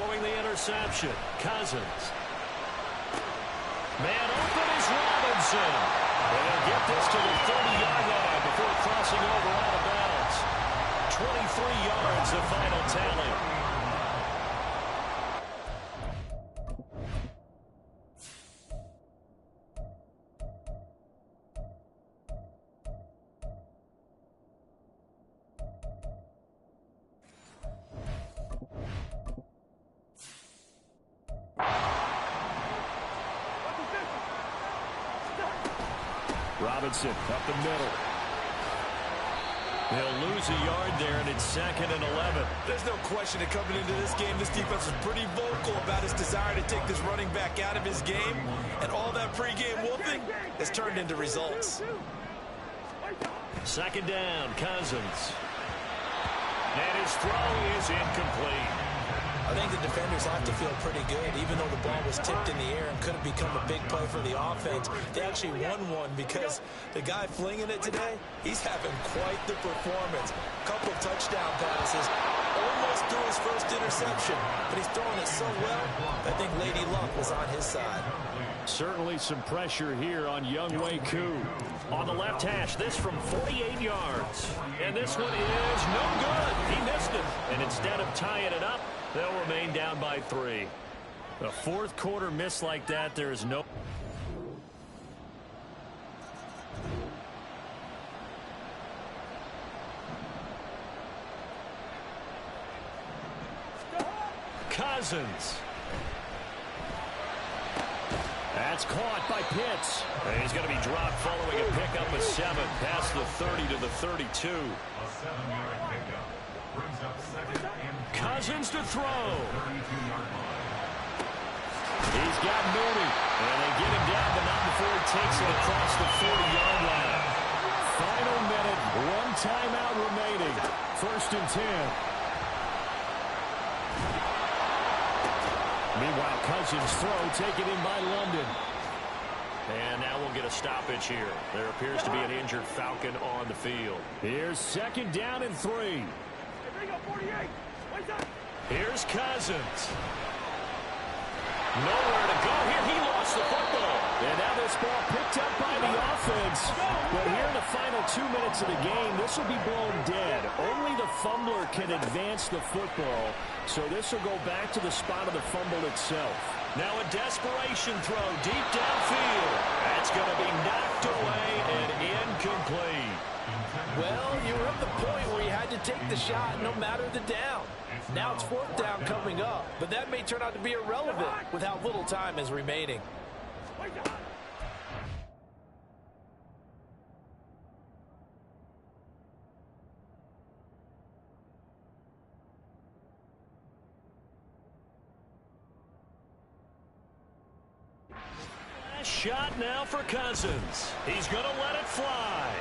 following the interception. Cousins. Man open is Robinson. And they'll get this to the 30-yard line before crossing over out of bounds. 23 yards, the final tally. Robinson up the middle. They'll lose a yard there, and it's 2nd and 11. There's no question that coming into this game, this defense was pretty vocal about his desire to take this running back out of his game, and all that pregame whooping has turned into results. 2nd down, Cousins. And his throw is incomplete. I think the defenders have to feel pretty good. Even though the ball was tipped in the air and could have become a big play for the offense, they actually won one because the guy flinging it today, he's having quite the performance. Couple touchdown passes, almost threw his first interception, but he's throwing it so well, I think Lady Luck was on his side. Certainly some pressure here on Younghoe Koo. On the left hash, this from 48 yards. And this one is no good. He missed it. And instead of tying it up, they'll remain down by 3. A fourth quarter miss like that, there is no... Cousins. That's caught by Pitts. And he's going to be dropped following a pickup of 7 past the 30 to the 32. Cousins to throw. He's got Mooney. And they get him down, but not before he takes it across the 40-yard line. Final minute, 1 timeout remaining. 1st and 10. Meanwhile, Cousins' throw taken in by London. And now we'll get a stoppage here. There appears to be an injured Falcon on the field. Here's 2nd down and 3. Here's Cousins. Nowhere to go here. He lost the football. And now this ball picked up by the offense. But here in the final 2 minutes of the game, this will be blown dead. Only the fumbler can advance the football. So this will go back to the spot of the fumble itself. Now a desperation throw deep downfield. That's going to be knocked away and incomplete. Well, you were at the point where you had to take the shot no matter the down. Now it's 4th down coming up, but that may turn out to be irrelevant with how little time is remaining. Shot now for Cousins. He's going to let it fly.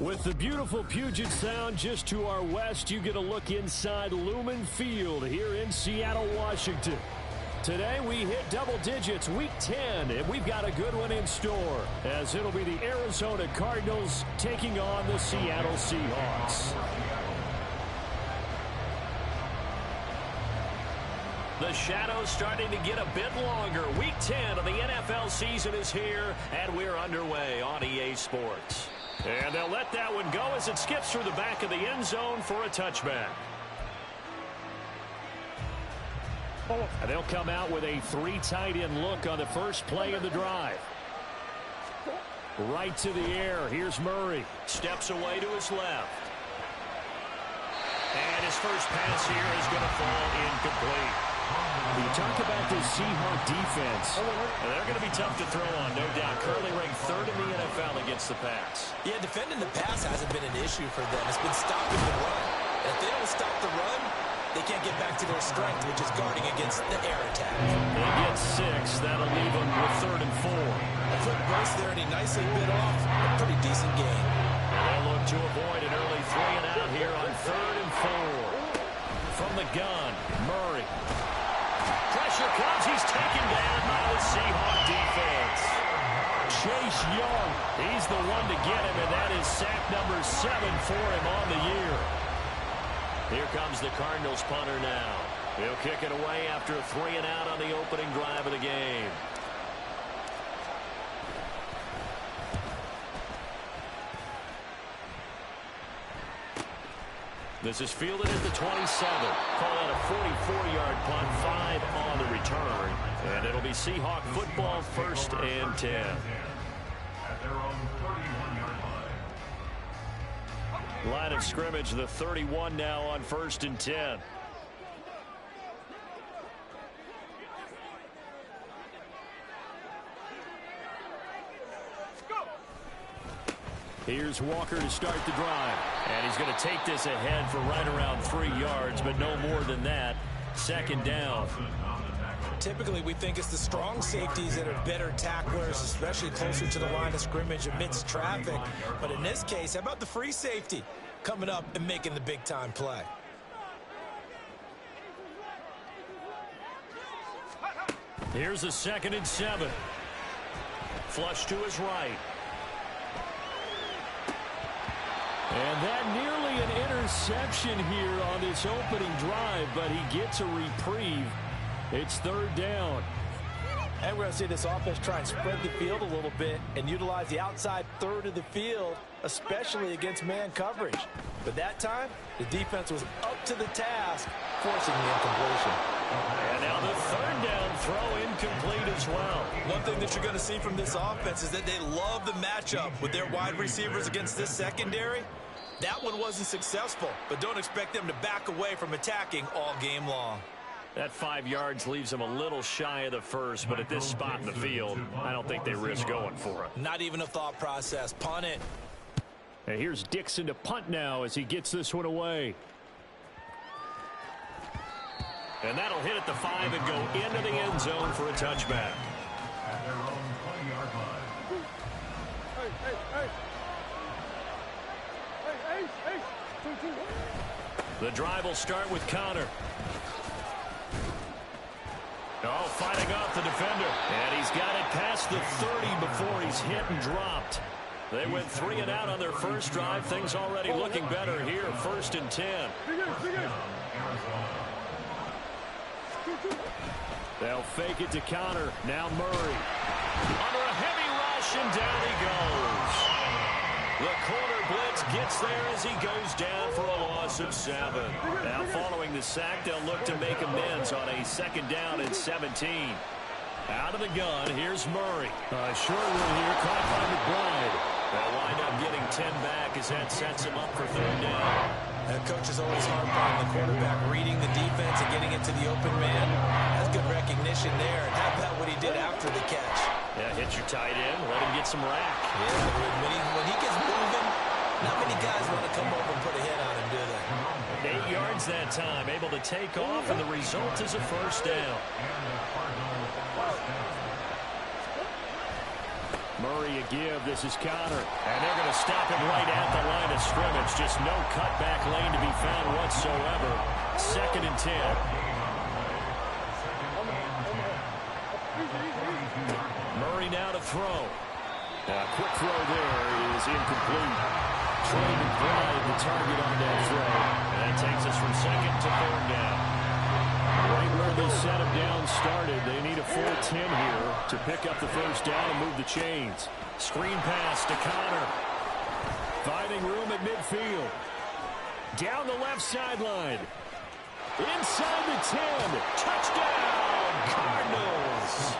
With the beautiful Puget Sound just to our west, you get a look inside Lumen Field here in Seattle, Washington. Today we hit double digits, week 10, and we've got a good one in store, as it'll be the Arizona Cardinals taking on the Seattle Seahawks. The shadows starting to get a bit longer. Week 10 of the NFL season is here, and we're underway on EA Sports. And they'll let that one go as it skips through the back of the end zone for a touchback. And they'll come out with a 3 tight end look on the first play of the drive. Right to the air. Here's Murray. Steps away to his left. And his first pass here is going to fall incomplete. You talk about this Seahawk defense. They're going to be tough to throw on, no doubt. Currently ranked 3rd in the NFL against the pass. Yeah, defending the pass hasn't been an issue for them. It's been stopping the run. And if they don't stop the run, they can't get back to their strength, which is guarding against the air attack. They get 6. That'll leave them with 3rd and 4. A quick burst there, and he nicely bit off a pretty decent gain. And they'll look to avoid an early 3 and out here on 3rd and 4. From the gun, Murray. Pressure comes. He's taken down by the Seahawk defense. Chase Young, he's the one to get him, and that is sack number 7 for him on the year. Here comes the Cardinals punter now. He'll kick it away after a 3 and out on the opening drive of the game. This is fielded at the 27. Call out a 44-yard punt, 5 on the return. And it'll be Seahawk football, 1st and 10. At their own 31-yard line. Line of scrimmage, the 31 now on 1st and 10. Here's Walker to start the drive. And he's going to take this ahead for right around 3 yards, but no more than that. 2nd down. Typically, we think it's the strong safeties that are better tacklers, especially closer to the line of scrimmage amidst traffic. But in this case, how about the free safety coming up and making the big-time play? Here's a 2nd and 7. Flush to his right. And that nearly an interception here on this opening drive, but he gets a reprieve. It's 3rd down. And we're going to see this offense try and spread the field a little bit and utilize the outside 3rd of the field, especially against man coverage. But that time, the defense was up to the task, forcing the incompletion. And now the 3rd down throw incomplete as well. One thing that you're going to see from this offense is that they love the matchup with their wide receivers against this secondary. That one wasn't successful, but don't expect them to back away from attacking all game long. That 5 yards leaves them a little shy of the 1st, but at this spot in the field, I don't think they risk going for it. Not even a thought process. Punt it. And here's Dixon to punt now as he gets this one away. And that'll hit at the 5 and go into the end zone for a touchback. At their own 20-yard line. The drive will start with Connor. Oh, fighting off the defender. And he's got it past the 30 before he's hit and dropped. They went 3 and out on their first drive. Things already looking better here. 1st and 10. They'll fake it to Connor. Now Murray. Under a heavy rush, and down he goes. The corner blitz gets there as he goes down for a loss of 7. Now following the sack, they'll look to make amends on a 2nd down and 17. Out of the gun, here's Murray. Short one here, caught by McBride. They'll wind up getting 10 back as that sets him up for 3rd down. And coach is always hard on the quarterback, reading the defense and getting into the open man. That's good recognition there. And how about what he did after the catch? Yeah, hit your tight end, let him get some rack. Yeah, when he gets moving, not many guys want to come over and put a hit on him, do they? 8 yards that time, able to take off, and the result is a 1st down. Murray a give. This is Connor. And they're going to stop him right at the line of scrimmage. Just no cutback lane to be found whatsoever. 2nd and 10. Murray now to throw. Quick throw there is incomplete. Trey McBride the target on that throw. And that takes us from 2nd to 3rd down. Right where they set him down started. They need a full 10 here to pick up the 1st down and move the chains. Screen pass to Connor. Finding room at midfield. Down the left sideline. Inside the 10. Touchdown, Cardinals.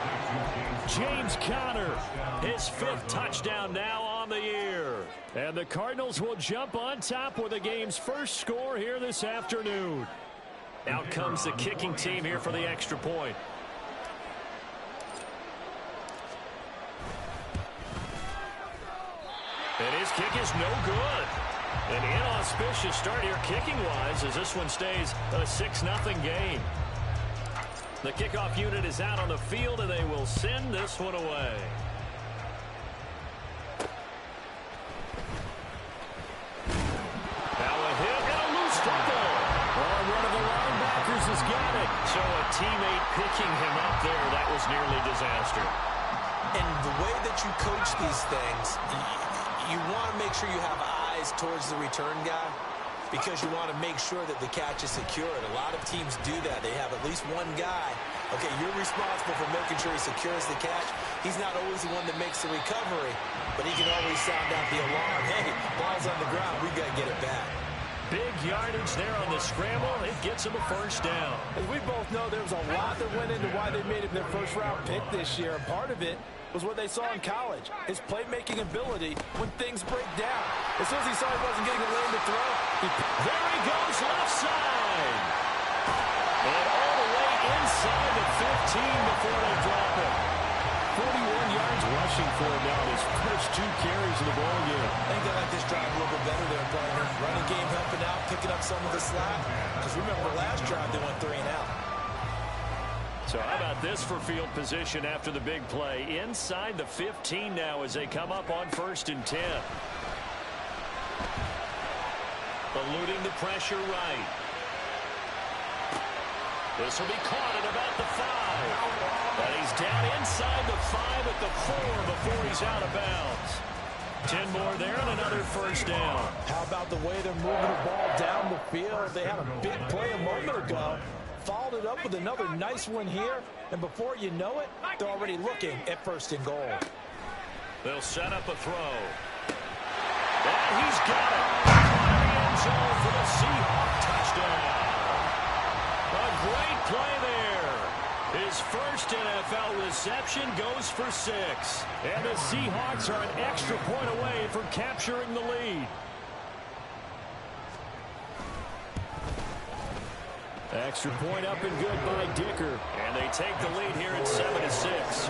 James Conner, his 5th touchdown now on the year. And the Cardinals will jump on top with the game's first score here this afternoon. Out comes the kicking team here for the extra point. And his kick is no good. An inauspicious start here kicking-wise as this one stays a 6-0 game. The kickoff unit is out on the field, and they will send this one away. Now a hit and a loose football. One of the linebackers has got it. So a teammate picking him up there. That was nearly disaster. And the way that you coach these things, you want to make sure you have eyes towards the return guy because you want to make sure that the catch is secured. A lot of teams do that. They have at least one guy. Okay, you're responsible for making sure he secures the catch. He's not always the one that makes the recovery, but he can always sound out the alarm. Hey, ball's on the ground. We've got to get it back. Big yardage there on the scramble. It gets him a 1st down. As we both know, there was a lot that went into why they made him their 1st-round pick this year. And part of it was what they saw in college, his playmaking ability when things break down. As soon as he saw he wasn't getting a lane to throw, there he goes left side. And all the way inside the 15 before they drop it. 41 yards rushing for him now in his first 2 carries of the ball game. I think they like this drive a little bit better there, partner. Running game helping out, picking up some of the slack. Because remember, the last drive they went 3 and out. So how about this for field position after the big play? Inside the 15 now as they come up on 1st and 10. Eluding the pressure right. This will be caught at about the 5. And he's down inside the 5 at the 4 before he's out of bounds. 10 more there and another 1st down. how about the way they're moving the ball down the field? They had a big play a moment ago. Followed it up with another nice one here. And before you know it, they're already looking at 1st and goal. They'll set up a throw. And he's got it. Caught in the end zone for the Seahawk touchdown. A great play there. His first NFL reception goes for 6. And the Seahawks are an extra point away from capturing the lead. Extra point up and good by Dicker. And they take the lead here at 7-6.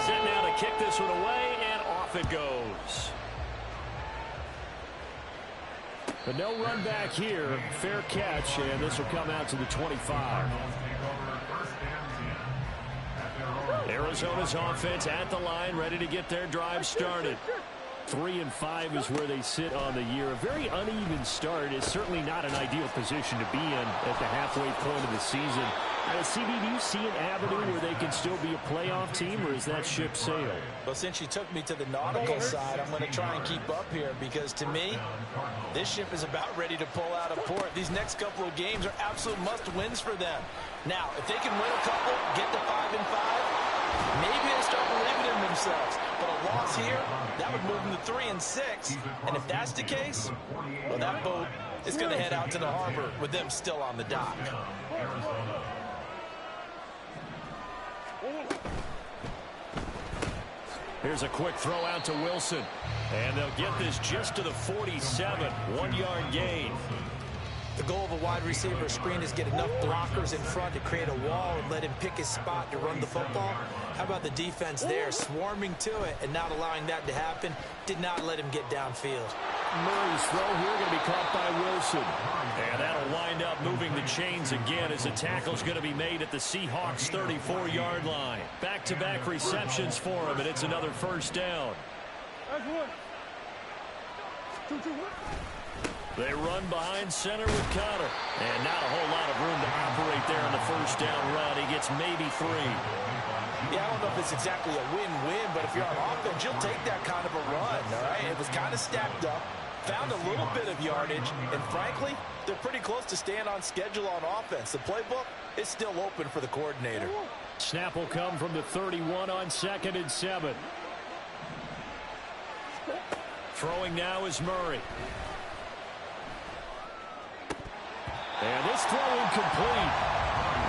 Set now to kick this one away, and off it goes. But no run back here. Fair catch, and this will come out to the 25. Arizona's offense at the line, ready to get their drive started. 3-5 is where they sit on the year. A very uneven start is certainly not an ideal position to be in at the halfway point of the season. CB, do you see an avenue where they can still be a playoff team, or is that ship sailed? Well, since you took me to the nautical side, I'm going to try and keep up here because, to me, this ship is about ready to pull out of port. These next couple of games are absolute must-wins for them. Now, if they can win a couple, get to 5-5, Maybe they start believing in themselves. But a loss here, that would move them to 3-6. And if that's the case, well, that boat is going to head out to the harbor with them still on the dock. Here's a quick throw out to Wilson. And they'll get this just to the 47. 1-yard gain. The goal of a wide receiver screen is get enough blockers in front to create a wall and let him pick his spot to run the football. How about the defense there, swarming to it and not allowing that to happen? Did not let him get downfield. Murray's throw here going to be caught by Wilson. And that'll wind up moving the chains again as the tackle's going to be made at the Seahawks' 34-yard line. Back-to-back receptions for him, and it's another first down. They run behind center with Connor. And not a whole lot of room to operate there on the first down run. He gets maybe 3. Yeah, I don't know if it's exactly a win-win, but if you're on offense, you'll take that kind of a run, all right? It was kind of stacked up, found a little bit of yardage, and frankly, they're pretty close to staying on schedule on offense. The playbook is still open for the coordinator. Snap will come from the 31 on 2nd and 7. Throwing now is Murray. And this throw incomplete.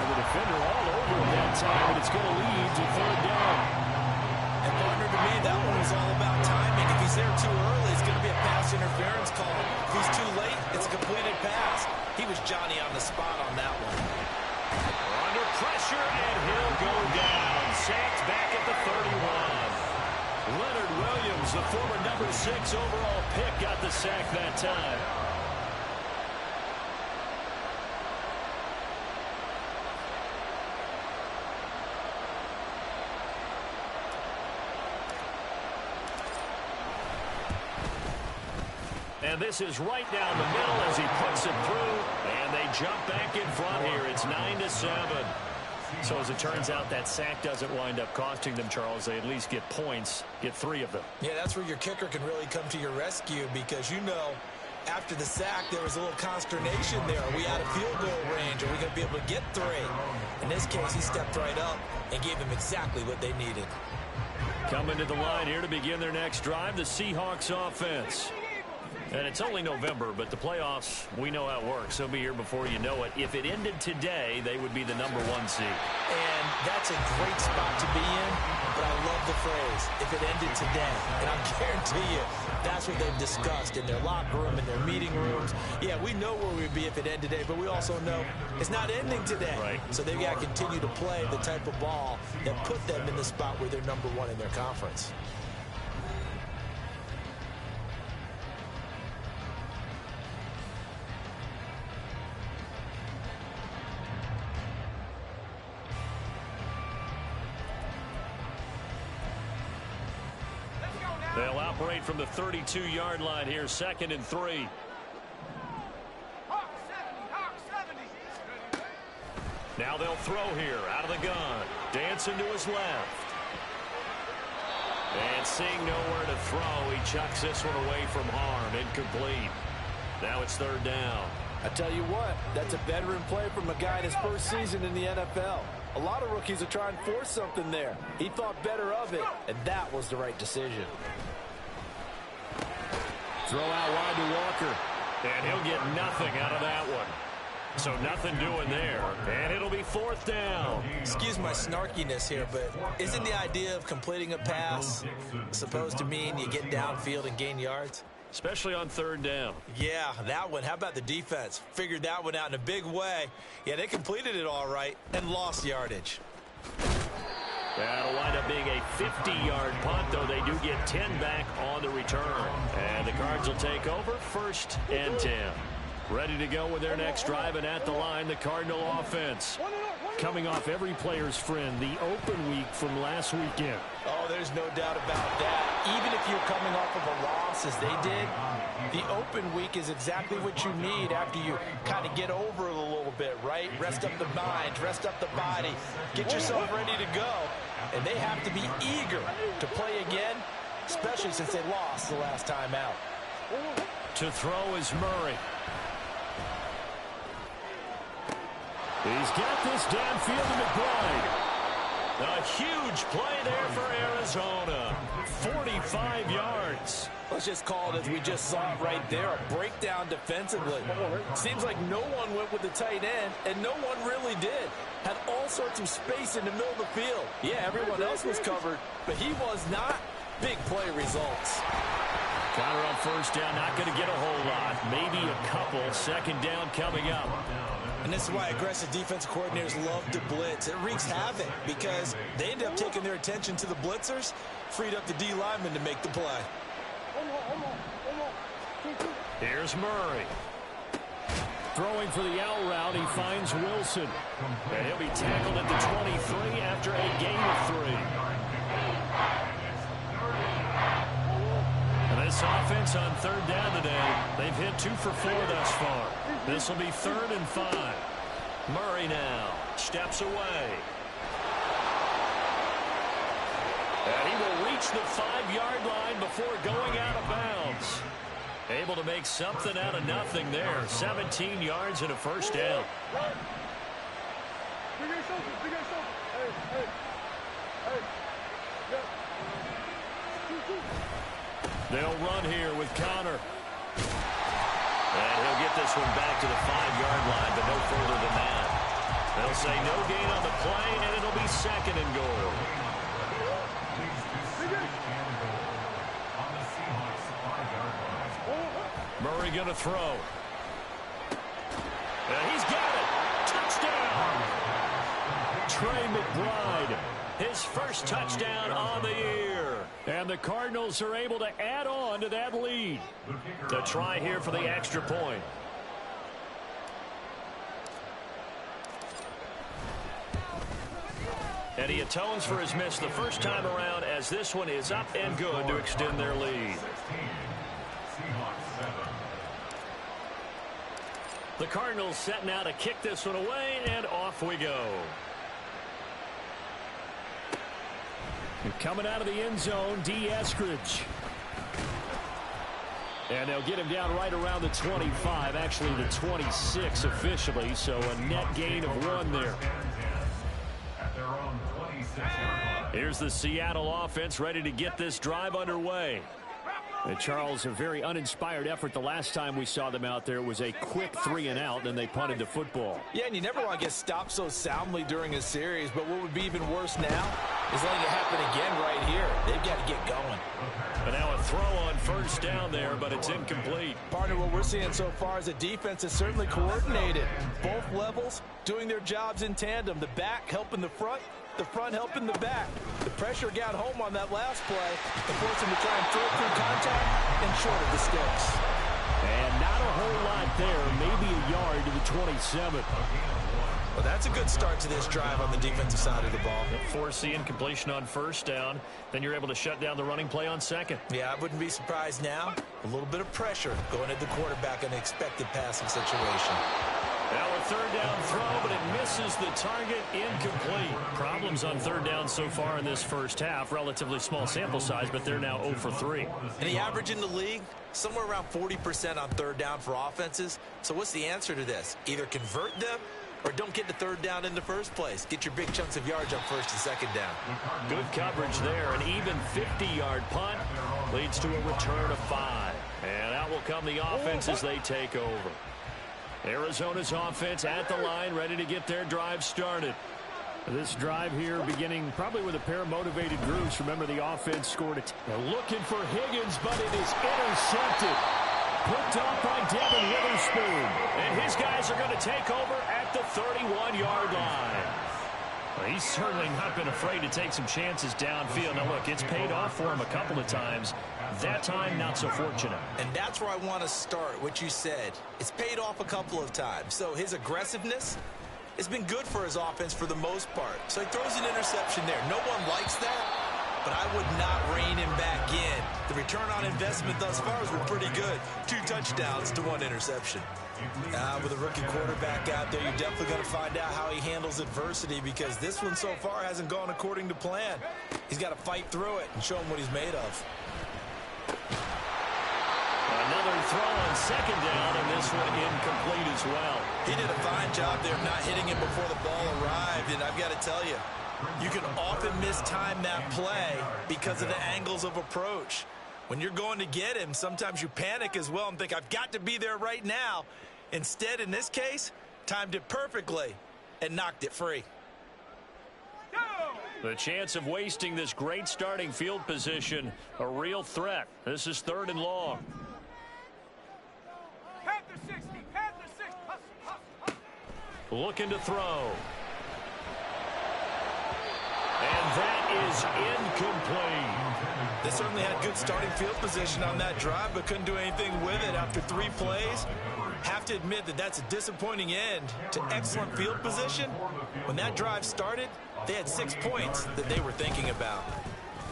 And the defender all over him that time, and it's going to lead to 3rd down. And partner, to me, that one was all about timing. If he's there too early, it's going to be a pass interference call. If he's too late, it's a completed pass. He was Johnny on the spot on that one. Under pressure, and he'll go down. Sacked back at the 31. Leonard Williams, the former number 6 overall pick, got the sack that time. And this is right down the middle as he puts it through, and they jump back in front here. It's 9-7. So as it turns out, that sack doesn't wind up costing them, Charles. They at least get points, get 3 of them. Yeah, that's where your kicker can really come to your rescue because, you know, after the sack, there was a little consternation there. Are we out of field goal range? Are we going to be able to get 3? In this case, he stepped right up and gave them exactly what they needed. Coming to the line here to begin their next drive, the Seahawks offense. And it's only November, but the playoffs, we know how it works. They'll be here before you know it. If it ended today, they would be the number 1 seed. And that's a great spot to be in, but I love the phrase, if it ended today. And I guarantee you, that's what they've discussed in their locker room, in their meeting rooms. Yeah, we know where we'd be if it ended today, but we also know it's not ending today. Right. So they've got to continue to play the type of ball that put them in the spot where they're number 1 in their conference. They'll operate from the 32-yard line here, 2nd and 3. Now they'll throw here out of the gun. Dancing to his left. And seeing nowhere to throw, he chucks this one away from harm. Incomplete. Now it's 3rd down. I tell you what, that's a veteran play from a guy in his first season in the NFL. A lot of rookies are trying to force something there. He thought better of it, and that was the right decision. Throw out wide to Walker. And he'll get nothing out of that one. So nothing doing there. And it'll be 4th down. Excuse my snarkiness here, but isn't the idea of completing a pass supposed to mean you get downfield and gain yards? Especially on 3rd down. Yeah, that one. How about the defense? Figured that one out in a big way. Yeah, they completed it all right and lost yardage. That'll wind up being a 50-yard punt, though they do get 10 back on the return. And the Cards will take over, 1st and 10. Ready to go with their next drive, and at the line, the Cardinal offense. Coming off every player's friend, the open week from last weekend. Oh, there's no doubt about that. Even if you're coming off of a loss as they did, the open week is exactly what you need after you kind of get over it a little bit, right? Rest up the mind, rest up the body, get yourself ready to go. And they have to be eager to play again, especially since they lost the last time out. To throw is Murray. He's got this downfield to McBride. A huge play there for Arizona. 45 yards. Let's just call it as we just saw it right there, a breakdown defensively. Seems like no one went with the tight end, and no one really did. Had all sorts of space in the middle of the field. Yeah, everyone else was covered, but he was not. Big play results. Connor on first down, not going to get a whole lot. Maybe a couple. Second down coming up. And this is why aggressive defense coordinators love to blitz. It wreaks havoc because they end up taking their attention to the blitzers, freed up the D lineman to make the play. Here's Murray. Throwing for the out route, he finds Wilson. And he'll be tackled at the 23 after a gain of 3. And this offense on third down today, they've hit 2 for 4 thus far. This will be 3rd and 5. Murray now steps away. And he will reach the 5-yard line before going out of bounds. Able to make something out of nothing there. 17 yards and a first down. They'll run here with Connor. And he'll get this one back to the 5-yard line, but no further than that. They'll say no gain on the play, and it'll be 2nd and goal. Murray going to throw. And he's got it. Touchdown. Trey McBride, his first touchdown on the year. And the Cardinals are able to add on to that lead. The try here for the extra point. And he atones for his miss the first time around as this one is up and good to extend their lead. The Cardinals set now to kick this one away, and off we go. And coming out of the end zone, D. Eskridge. And they'll get him down right around the 25, actually the 26 officially, so a net gain of 1 there. Here's the Seattle offense ready to get this drive underway. And Charles, a very uninspired effort the last time we saw them out there. It was a quick 3 and out, and they punted the football. Yeah, and you never want to get stopped so soundly during a series, but what would be even worse now is letting it happen again right here. They've got to get going. And now a throw on first down there, but it's incomplete. Partner, what we're seeing so far is the defense is certainly coordinated. Both levels doing their jobs in tandem. The back helping the front helping the back. The pressure got home on that last play to force him to try and throw through contact and short of the sticks. And not a whole lot there, maybe a yard to the 27. Well, that's a good start to this drive on the defensive side of the ball. Force the incompletion on first down. Then you're able to shut down the running play on second. Yeah, I wouldn't be surprised now. A little bit of pressure going at the quarterback in an expected passing situation. Now a third down throw, but it misses the target, incomplete. Problems on third down so far in this first half. Relatively small sample size, but they're now 0 for 3. And the average in the league, somewhere around 40% on third down for offenses. So what's the answer to this? Either convert them or don't get the third down in the first place. Get your big chunks of yards on first and second down. Good coverage there. An even 50-yard punt leads to a return of 5. And out will come the offense as they take over. Arizona's offense at the line, ready to get their drive started. This drive here beginning probably with a pair of motivated groups. Remember, the offense scored it. They're looking for Higgins, but it is intercepted. Picked off by Devin Witherspoon. And his guys are going to take over at the 31-yard line. Well, he's certainly not been afraid to take some chances downfield. Now, look, it's paid off for him a couple of times. That time, not so fortunate. And that's where I want to start, what you said. It's paid off a couple of times. So his aggressiveness has been good for his offense for the most part. So he throws an interception there. No one likes that, but I would not rein him back in. The return on investment thus far has been pretty good. 2 touchdowns to 1 interception. With a rookie quarterback out there, you're definitely going to find out how he handles adversity because this one so far hasn't gone according to plan. He's got to fight through it and show him what he's made of. Another throw on second down, and this one incomplete as well. He did a fine job there not hitting him before the ball arrived, and I've got to tell you, You can often mistime that play because of the angles of approach. When you're going to get him, sometimes you panic as well and think, I've got to be there right now. Instead, in this case, timed it perfectly and knocked it free. The chance of wasting this great starting field position, a real threat. This is 3rd and long. Looking to throw. And that is incomplete. They certainly had good starting field position on that drive, but couldn't do anything with it after 3 plays. Have to admit that that's a disappointing end to excellent field position. When that drive started, they had 6 points that they were thinking about.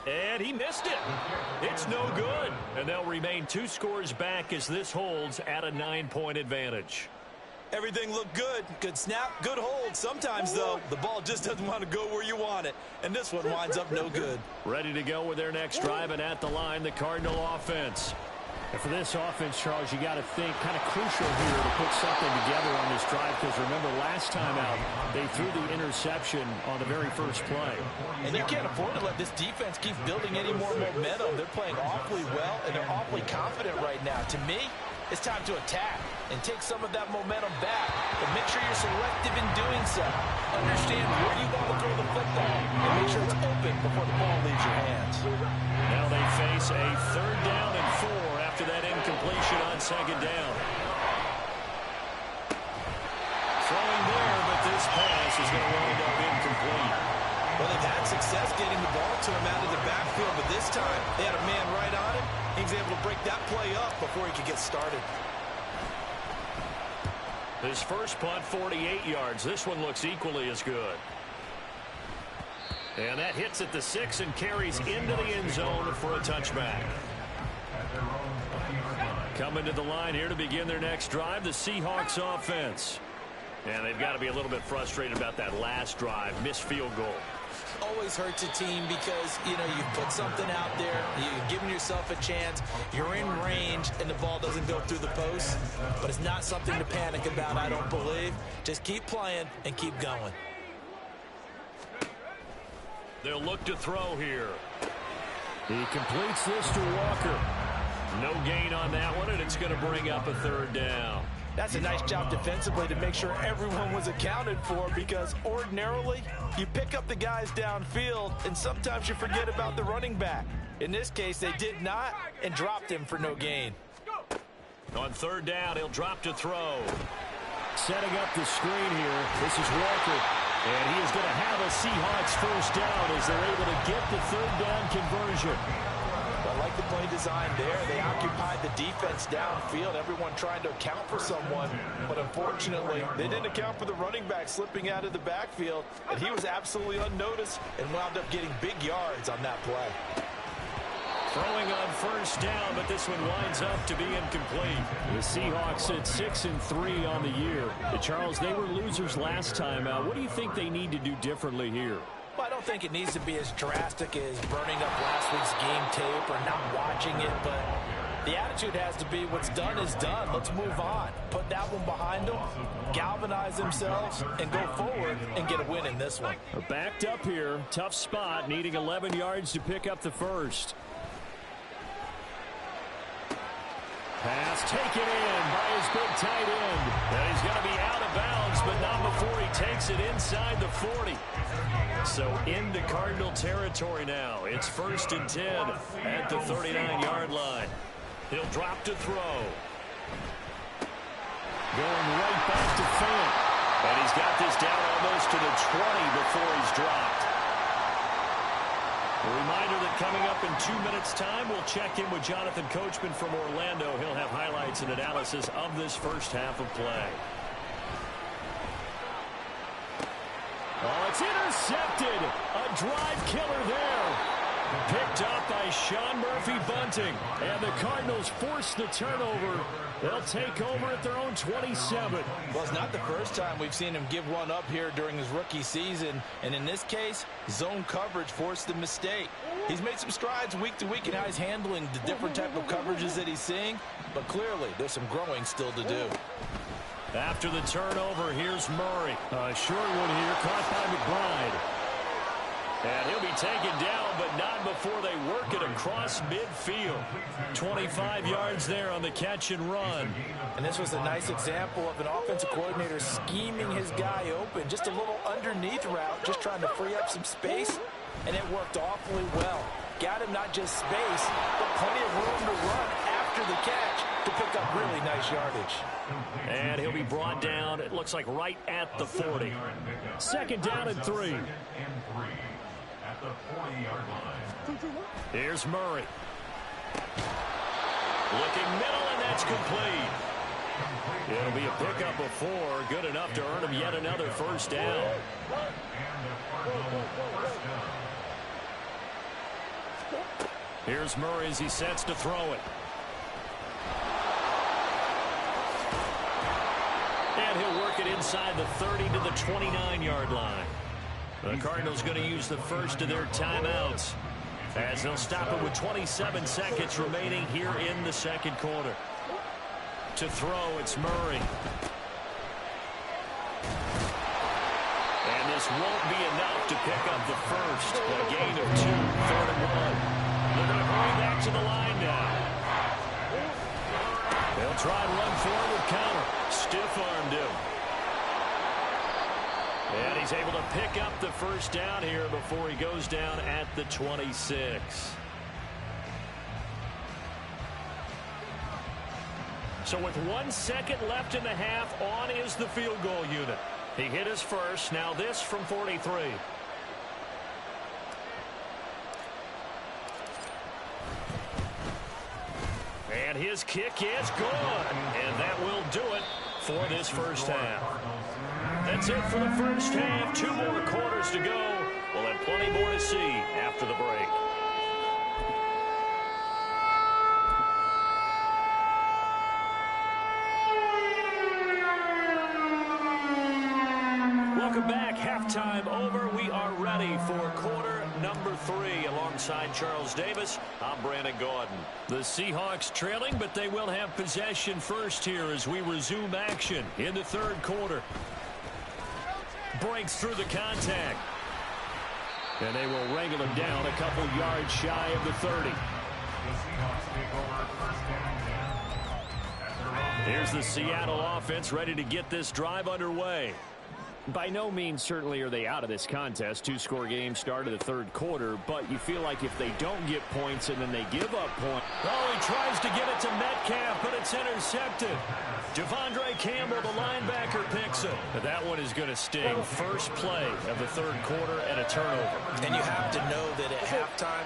And he missed it. It's no good. And they'll remain 2 scores back as this holds at a 9-point advantage. Everything looked good. Good snap, good hold. Sometimes, though, the ball just doesn't want to go where you want it. And this one winds up no good. Ready to go with their next drive, and at the line, the Cardinal offense. And for this offense, Charles, you got to think kind of crucial here to put something together on this drive, because remember last time out, they threw the interception on the very first play. And you can't afford to let this defense keep building any more momentum. They're playing awfully well, and they're awfully confident right now. To me, it's time to attack and take some of that momentum back. But make sure you're selective in doing so. Understand where you want to throw the football and make sure it's open before the ball leaves your hands. Now they face a 3rd down and 4 after that incompletion on 2nd down. Throwing there, but this pass is going to wind up incomplete. Well, they've had success getting the ball to him out of the backfield, but this time they had a man right on him. He was able to break that play up before he could get started. His first punt, 48 yards. This one looks equally as good. And that hits at the 6 and carries into the end zone for a touchback. Coming to the line here to begin their next drive, the Seahawks offense. And they've got to be a little bit frustrated about that last drive, missed field goal. Always hurts a team because, you know, you've put something out there, you've given yourself a chance, you're in range, and the ball doesn't go through the post. But it's not something to panic about, I don't believe. Just keep playing and keep going. They'll look to throw here. He completes this to Walker. No gain on that one, and it's going to bring up a 3rd down. That's a nice job defensively to make sure everyone was accounted for, because ordinarily you pick up the guys downfield and sometimes you forget about the running back. In this case, they did not and dropped him for no gain. On 3rd down, he'll drop to throw. Setting up the screen here. This is Walker. And he is going to have a Seahawks 1st down as they're able to get the 3rd down conversion. I like the play design there. They occupied the defense downfield, everyone trying to account for someone. But unfortunately, they didn't account for the running back slipping out of the backfield. And he was absolutely unnoticed and wound up getting big yards on that play. Throwing on 1st down, but this one winds up to be incomplete. The Seahawks at 6-3 on the year. Charles, they were losers last time out. What do you think they need to do differently here? Well, I don't think it needs to be as drastic as burning up last week's game tape or not watching it, but the attitude has to be what's done is done. Let's move on. Put that one behind them, galvanize themselves, and go forward and get a win in this one. Backed up here, tough spot, needing 11 yards to pick up the 1st. Pass taken in by his big tight end. And he's going to be out of bounds, but not before he takes it inside the 40. So into Cardinal territory now. It's 1st and 10 at the 39-yard line. He'll drop to throw. Going right back to Fant. And he's got this down almost to the 20 before he's dropped. A reminder that coming up in 2 minutes' time, we'll check in with Jonathan Coachman from Orlando. He'll have highlights and analysis of this first half of play. Oh, it's intercepted. A drive killer there. Picked up by Sean Murphy-Bunting. And the Cardinals force the turnover. They'll take over at their own 27. Well, it's not the first time we've seen him give one up here during his rookie season. And in this case, zone coverage forced the mistake. He's made some strides week to week in how he's handling the different type of coverages that he's seeing. But clearly, there's some growing still to do. After the turnover, here's Murray. Short one here, caught by McBride. And he'll be taken down, but not before they work it across midfield. 25 yards there on the catch and run. And this was a nice example of an offensive coordinator scheming his guy open. Just a little underneath route, just trying to free up some space, and it worked awfully well. Got him not just space, but plenty of room to run after the catch to pick up really nice yardage. And he'll be brought down, it looks like right at the 40. Second down and 3. Here's Murray. Looking middle, and that's complete. It'll be a pickup of 4, good enough to earn him yet another first down. Here's Murray as he sets to throw it. And he'll work it inside the 30 to the 29-yard line. The Cardinals going to use the first of their timeouts as they'll stop it with 27 seconds remaining here in the second quarter. To throw, it's Murray. And this won't be enough to pick up the first. A gain of 2, 3rd and 1. They're going to hurry back to the line now. They'll try and run forward with counter. Stiff-armed him. And he's able to pick up the first down here before he goes down at the 26. So with 1 second left in the half, on is the field goal unit. He hit his first. Now this from 43. And his kick is good. And that will do it for this first half. That's it for the first half. 2 more quarters to go. We'll have plenty more to see after the break. Welcome back. Halftime over. We are ready for quarter number 3. Alongside Charles Davis, I'm Brandon Gaudin. The Seahawks trailing, but they will have possession first here as we resume action in the third quarter. Breaks through the contact. And they will wrangle him down a couple yards shy of the 30. Here's the Seattle offense ready to get this drive underway. By no means certainly are they out of this contest. 2-score game start of the third quarter, but you feel like if they don't get points and then they give up points. Oh, he tries to get it to Metcalf, but it's intercepted. Javondre Campbell, the linebacker, picks it. But that one is going to sting. First play of the third quarter and a turnover. And you have to know that at halftime,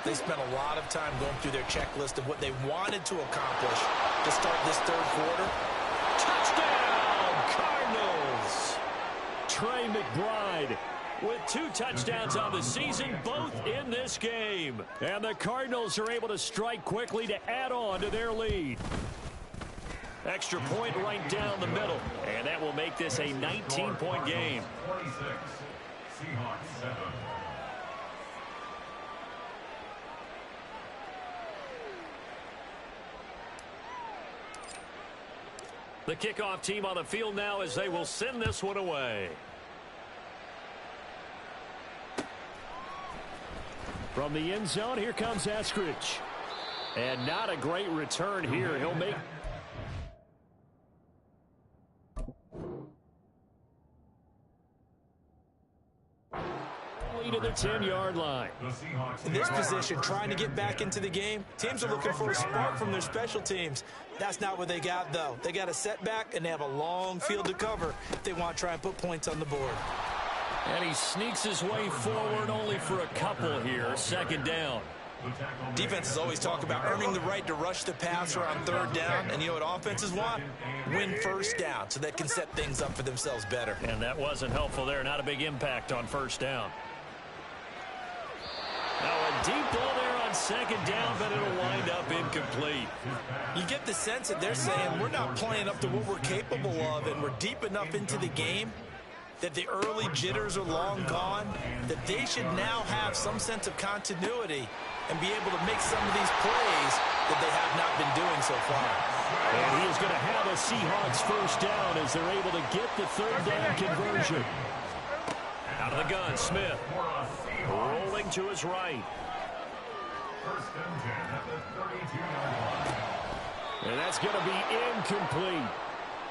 they spent a lot of time going through their checklist of what they wanted to accomplish to start this third quarter. Touchdown, Cardinals! Trey McBride with 2 touchdowns on the season, both in this game. And the Cardinals are able to strike quickly to add on to their lead. Extra point right down the middle. And that will make this a 19-point game. 26, Seahawks 7. The kickoff team on the field now as they will send this one away. From the end zone, here comes Eskridge. And not a great return here. He'll make... to the 10-yard line. In this position, trying to get back into the game, teams are looking for a spark from their special teams. That's not what they got, though. They got a setback, and they have a long field to cover if they want to try and put points on the board. And he sneaks his way forward only for a couple here. Second down. Defenses always talk about earning the right to rush the passer on third down, and you know what offenses want? Win first down so they can set things up for themselves better. And that wasn't helpful there. Not a big impact on first down. Now a deep ball there on second down, but it'll wind up incomplete. You get the sense that they're saying we're not playing up to what we're capable of, and we're deep enough into the game that the early jitters are long gone, that they should now have some sense of continuity and be able to make some of these plays that they have not been doing so far. And he is going to have a Seahawks first down as they're able to get the third down conversion. Out Out of the gun, Smith. Rolling to his right. First and 10 at the 32-yard line. And that's going to be incomplete.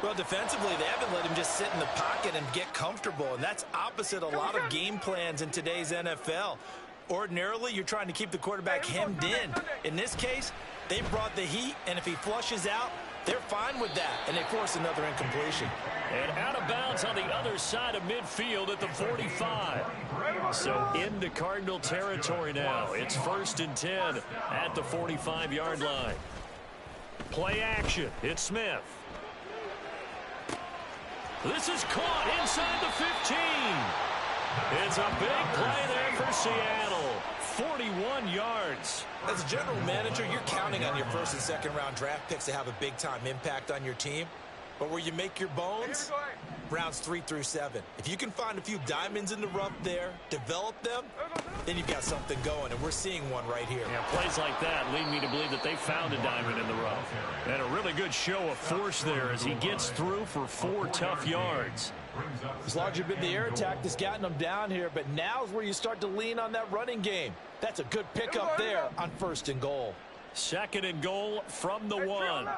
Well, defensively, they haven't let him just sit in the pocket and get comfortable, and that's opposite a lot of game plans in today's NFL. Ordinarily, you're trying to keep the quarterback hemmed in. In this case, they brought the heat, and if he flushes out, they're fine with that, and they force another incompletion. And out of bounds on the other side of midfield at the 45. So into Cardinal territory now. It's 1st and 10 at the 45-yard line. Play action. It's Smith. This is caught inside the 15. It's a big play there for Seattle. 41 yards. As a general manager, you're counting on your first and second round draft picks to have a big-time impact on your team. But where you make your bones, rounds 3 through 7. If you can find a few diamonds in the rough there, develop them, then you've got something going, and we're seeing one right here. Yeah, plays like that lead me to believe that they found a diamond in the rough. And a really good show of force there as he gets through for 4 tough yards. It's largely been the air attack that's gotten them down here, but now's where you start to lean on that running game. That's a good pickup there on 1st and goal. 2nd and goal from the 1.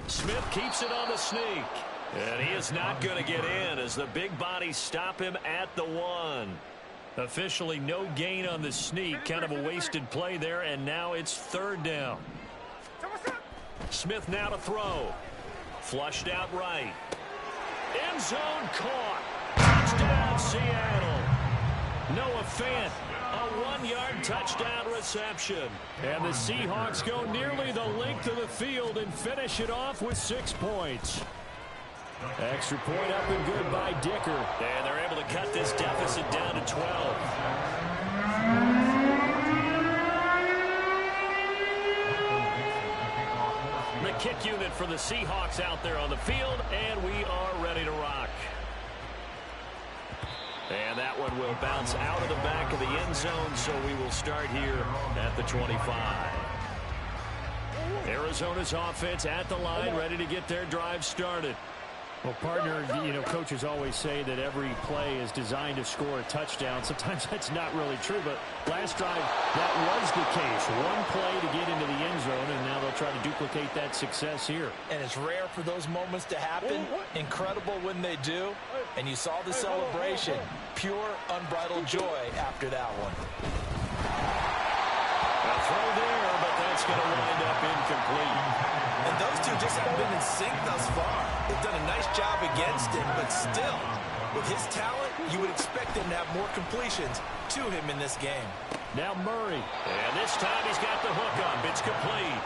Smith keeps it on the sneak. And he is not going to get in as the big bodies stop him at the 1. Officially no gain on the sneak. Kind of a wasted play there, and now it's 3rd down. Smith now to throw. Flushed out right. End zone caught. Touchdown, Seattle. Noah Fant, a 1-yard touchdown reception. And the Seahawks go nearly the length of the field and finish it off with 6 points. Extra point up and good by Dicker. And they're able to cut this deficit down to 12. The kick unit for the Seahawks out there on the field, and we are ready to rock. And that one will bounce out of the back of the end zone, so we will start here at the 25. Arizona's offense at the line, ready to get their drive started. Well, partner, coaches always say that every play is designed to score a touchdown. Sometimes that's not really true, but last drive, that was the case. One play to get into the end zone, and now they'll try to duplicate that success here. And it's rare for those moments to happen. Incredible when they do. And you saw the celebration. Pure, unbridled joy after that one. A throw there, but that's going to wind up incomplete. And those two just haven't been in sync thus far. They've done a nice job against him, but still, with his talent, you would expect him to have more completions to him in this game. Now Murray. And this time he's got the hook up. It's complete.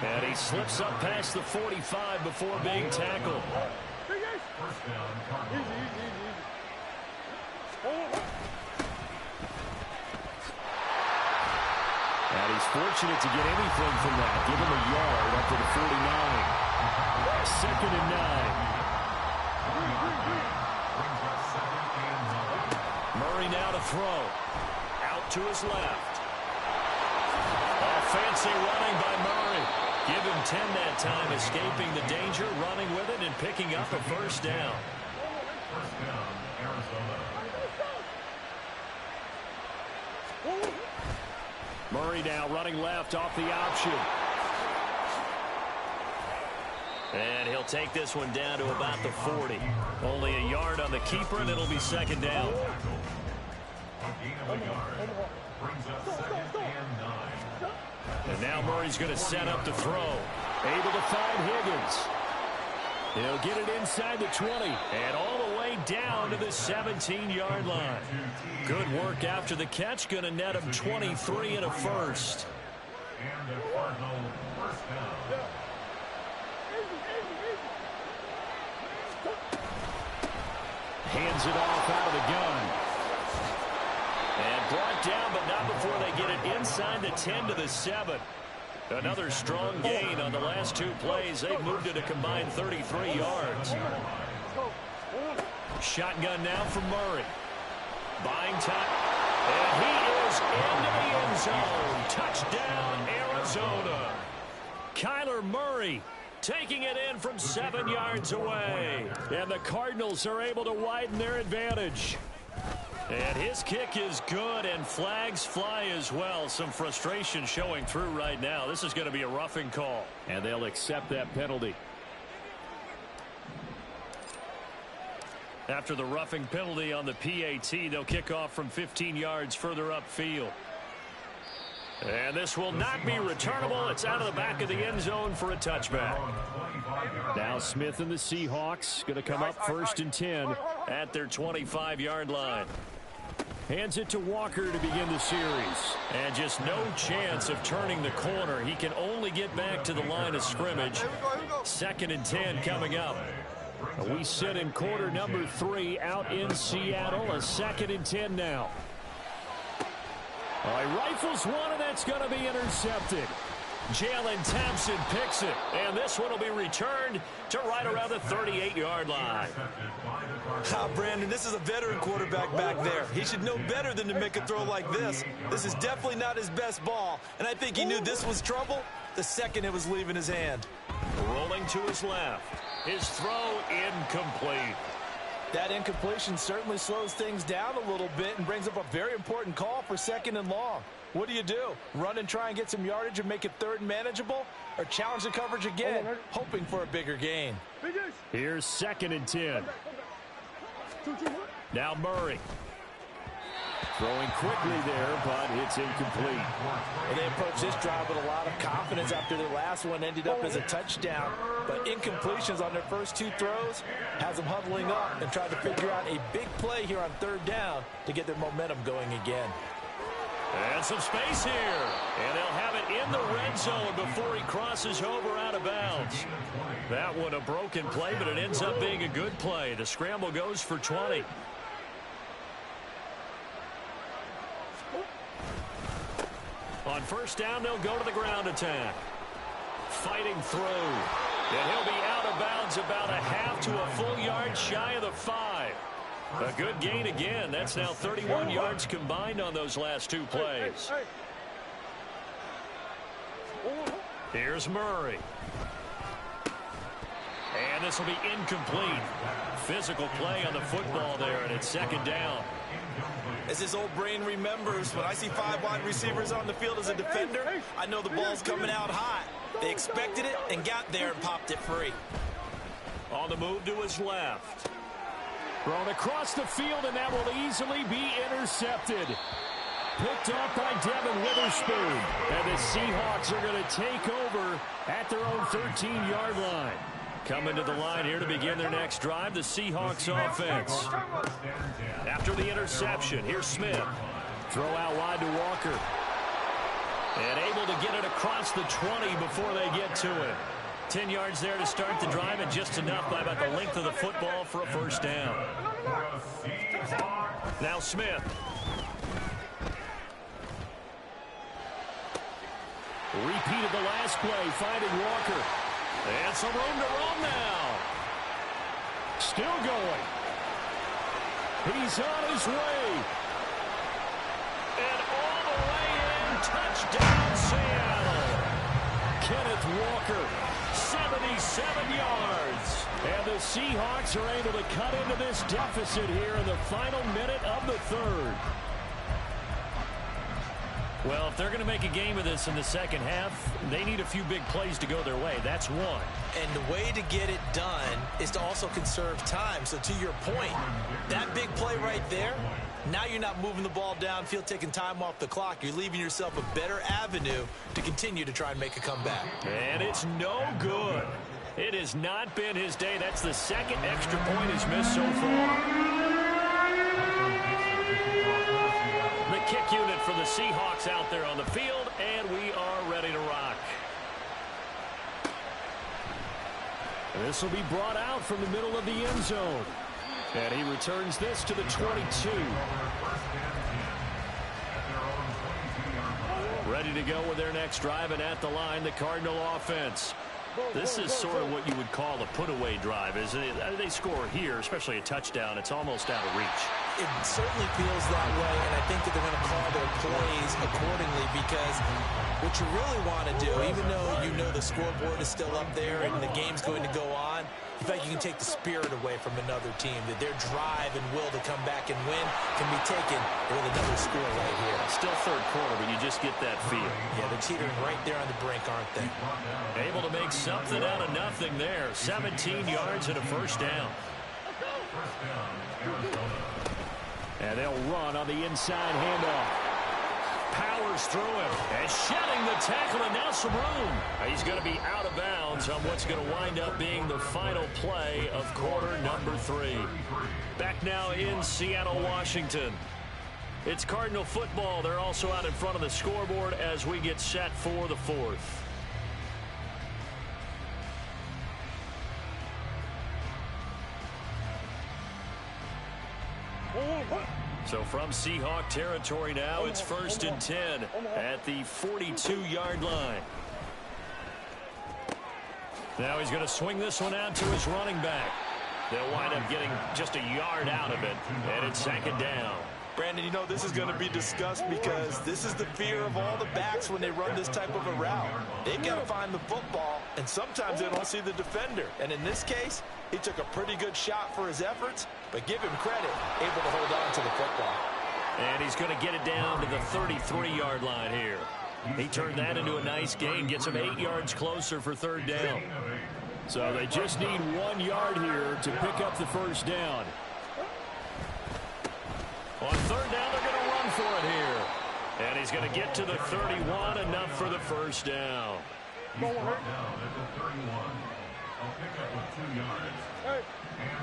And he slips up past the 45 before being tackled. First down, Cardinals. And he's fortunate to get anything from that. Give him a yard up to the 49. 2nd and 9. Murray now to throw. Out to his left. Oh, fancy running by Murray. Give him 10 that time, escaping the danger, running with it, and picking up a 1st down. First down, Arizona. Murray now running left off the option. And he'll take this one down to about the 40. Only a yard on the keeper, and it'll be 2nd down. A gain of a yard. Brings up 2nd and 9. And now Murray's going to set up to throw. Able to find Higgins. He'll get it inside the 20 and all the way down to the 17-yard line. Good work after the catch. Going to net him 23 and a 1st. And a Cardinal first down. Hands it off out of the gun. And brought down, but not before they get it inside the 10 to the 7. Another strong gain on the last 2 plays. They've moved it a combined 33 yards. Shotgun now from Murray. Buying time. And he is into the end zone. Touchdown, Arizona. Kyler Murray taking it in from 7 yards away. And the Cardinals are able to widen their advantage. And his kick is good, and flags fly as well. Some frustration showing through right now. This is going to be a roughing call. And they'll accept that penalty. After the roughing penalty on the PAT, they'll kick off from 15 yards further upfield. And this will not be returnable. It's out of the back of the end zone for a touchback. Now Smith and the Seahawks going to come up 1st and 10 at their 25-yard line. Hands it to Walker to begin the series. And just no chance of turning the corner. He can only get back to the line of scrimmage. 2nd and 10 coming up. We sit in quarter number 3 out in Seattle. A 2nd and 10 now. He rifles one, and that's going to be intercepted. Jalen Thompson picks it, and this one will be returned to right around the 38-yard line. Brandon, this is a veteran quarterback back there. He should know better than to make a throw like this. This is definitely not his best ball, and I think he knew this was trouble the second it was leaving his hand. Rolling to his left. His throw incomplete. That incompletion certainly slows things down a little bit and brings up a very important call for 2nd and long. What do? Run and try and get some yardage and make it 3rd and manageable? Or challenge the coverage again, hoping for a bigger gain? Here's 2nd and 10. Now Murray. Throwing quickly there, but it's incomplete. Well, they approached this drive with a lot of confidence after their last one ended up as a touchdown. But incompletions on their first 2 throws has them huddling up and trying to figure out a big play here on 3rd down to get their momentum going again. And some space here. And they'll have it in the red zone before he crosses over out of bounds. That one a broken play, but it ends up being a good play. The scramble goes for 20. On 1st down, they'll go to the ground attack. Fighting through. And he'll be out of bounds about a half to a full yard shy of the 5. A good gain again. That's now 31 yards combined on those last 2 plays. Here's Murray. And this will be incomplete. Physical play on the football there, and it's 2nd down. As his old brain remembers, when I see 5 wide receivers on the field as a defender, I know the ball's coming out hot. They expected it and got there and popped it free. On the move to his left. Thrown across the field, and that will easily be intercepted. Picked up by Devin Witherspoon. And the Seahawks are going to take over at their own 13-yard line. Coming to the line here to begin their next drive, the Seahawks offense. After the interception, here's Smith. Throw out wide to Walker. And able to get it across the 20 before they get to it. 10 yards there to start the drive, and just enough by about the length of the football for a 1st down. Now Smith. Repeated the last play, finding Walker. And some room to roam now. Still going. He's on his way. And all the way in. Touchdown, Seattle. Kenneth Walker, 77 yards. And the Seahawks are able to cut into this deficit here in the final minute of the 3rd. Well, if they're going to make a game of this in the 2nd half, they need a few big plays to go their way. That's one. And the way to get it done is to also conserve time. So to your point, that big play right there, now you're not moving the ball downfield, taking time off the clock. You're leaving yourself a better avenue to continue to try and make a comeback. And it's no good. It has not been his day. That's the 2nd extra point he's missed so far. The kick unit for the Seahawks out there on the field, and we are ready to rock. This will be brought out from the middle of the end zone. And he returns this to the 22. Ready to go with their next drive, and at the line, the Cardinal offense. This is sort of what you would call a put-away drive. As they score here, especially a touchdown, it's almost out of reach. It certainly feels that way, and I think that they're going to call their plays accordingly, because what you really want to do, even though you know the scoreboard is still up there and the game's going to go on, in fact, you can take the spirit away from another team, that their drive and will to come back and win can be taken with another score right here. Still third quarter, but you just get that feel. Yeah, they're teetering right there on the brink, aren't they? Able to make something out of nothing there. 17 yards and a first down. And they'll run on the inside handoff. Powers through him and shedding the tackle, and now some room. He's going to be out of bounds on what's going to wind up being the final play of quarter number 3. Back now in Seattle, Washington. It's Cardinal football. They're also out in front of the scoreboard as we get set for the 4th. So from Seahawk territory now, it's 1st and 10 at the 42-yard line. Now he's going to swing this one out to his running back. They'll wind up getting just a yard out of it, and it's 2nd down. Brandon, you know, this is going to be discussed because this is the fear of all the backs when they run this type of a route. They've got to find the football, and sometimes they don't see the defender. And in this case, he took a pretty good shot for his efforts, but give him credit, able to hold on to the football. And he's going to get it down to the 33-yard line here. He turned that into a nice gain, gets him 8 yards closer for 3rd down. So they just need 1 yard here to pick up the first down. On 3rd down, they're going to run for it here. And he's going to get to the 31, enough for the first down. Down at the 31. I'll pick up with 2 yards. And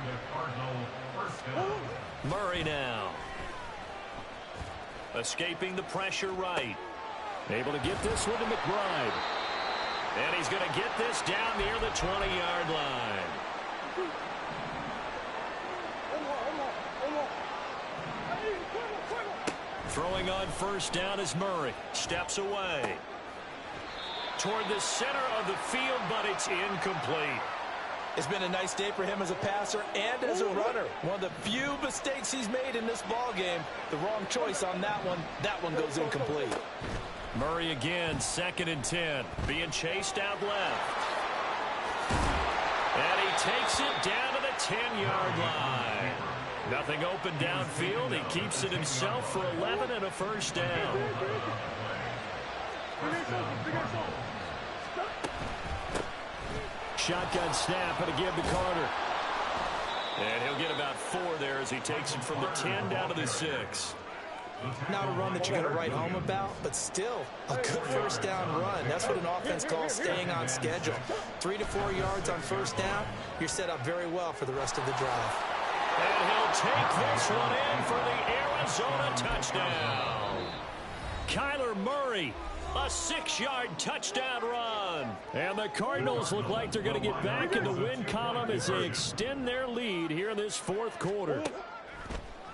the Cardinal first down. Murray now. Escaping the pressure right. Able to get this one to McBride. And he's going to get this down near the 20-yard line. Throwing on first down is Murray. Steps away. Toward the center of the field, but it's incomplete. It's been a nice day for him as a passer and as a runner. One of the few mistakes he's made in this ball game. The wrong choice on that one. That one goes incomplete. Murray again, 2nd and 10. Being chased out left. And he takes it down to the 10-yard line. Nothing open downfield. He keeps it himself for 11 and a first down. Shotgun snap and a give to Carter. And he'll get about 4 there as he takes it from the 10 down to the 6. Not a run that you're going to write home about, but still a good first down run. That's what an offense calls staying on schedule. 3 to 4 yards on first down. You're set up very well for the rest of the drive. And he'll take this one in for the Arizona touchdown. Kyler Murray, a 6-yard touchdown run. And the Cardinals look like they're going to get back in the win column as they extend their lead here in this 4th quarter.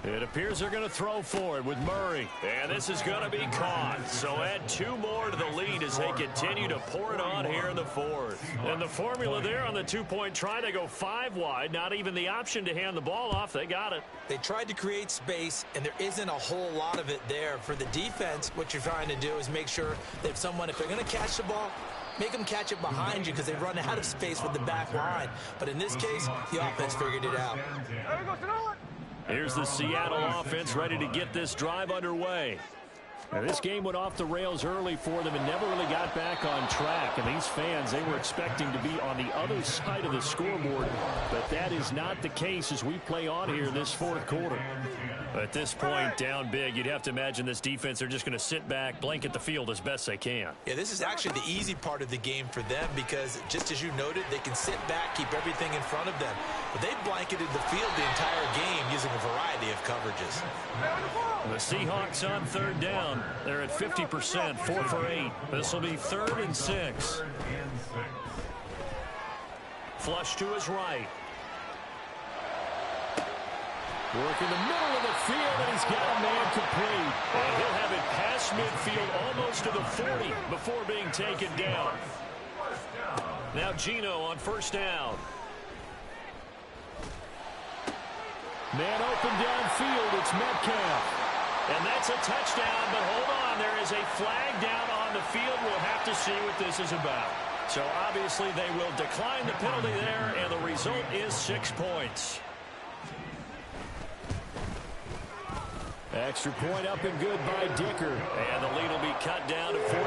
It appears they're going to throw for it with Murray. And this is going to be caught. So add 2 more to the lead as they continue to pour it on here in the 4th. And the formula there on the 2-point try, they go 5 wide. Not even the option to hand the ball off. They got it. They tried to create space, and there isn't a whole lot of it there. For the defense, what you're trying to do is make sure that if they're going to catch the ball, make them catch it behind you because they run out of space with the back line. But in this case, the offense figured it out. Here's the Seattle offense ready to get this drive underway. Now, this game went off the rails early for them and never really got back on track. And these fans, they were expecting to be on the other side of the scoreboard. But that is not the case as we play on here this 4th quarter. At this point, down big, you'd have to imagine this defense, they're just going to sit back, blanket the field as best they can. Yeah, this is actually the easy part of the game for them because, just as you noted, they can sit back, keep everything in front of them. But they blanketed the field the entire game using a variety of coverages. The Seahawks on 3rd down. They're at 50%, 4 for 8. This will be 3rd and 6. Flush to his right. Working the middle of the field, and he's got a man complete. And he'll have it past midfield almost to the 40 before being taken down. Now Gino on first down. Man open downfield. It's Metcalf. And that's a touchdown, but hold on. There is a flag down on the field. We'll have to see what this is about. So obviously they will decline the penalty there, and the result is 6 points. Extra point up and good by Dicker. And the lead will be cut down to 14.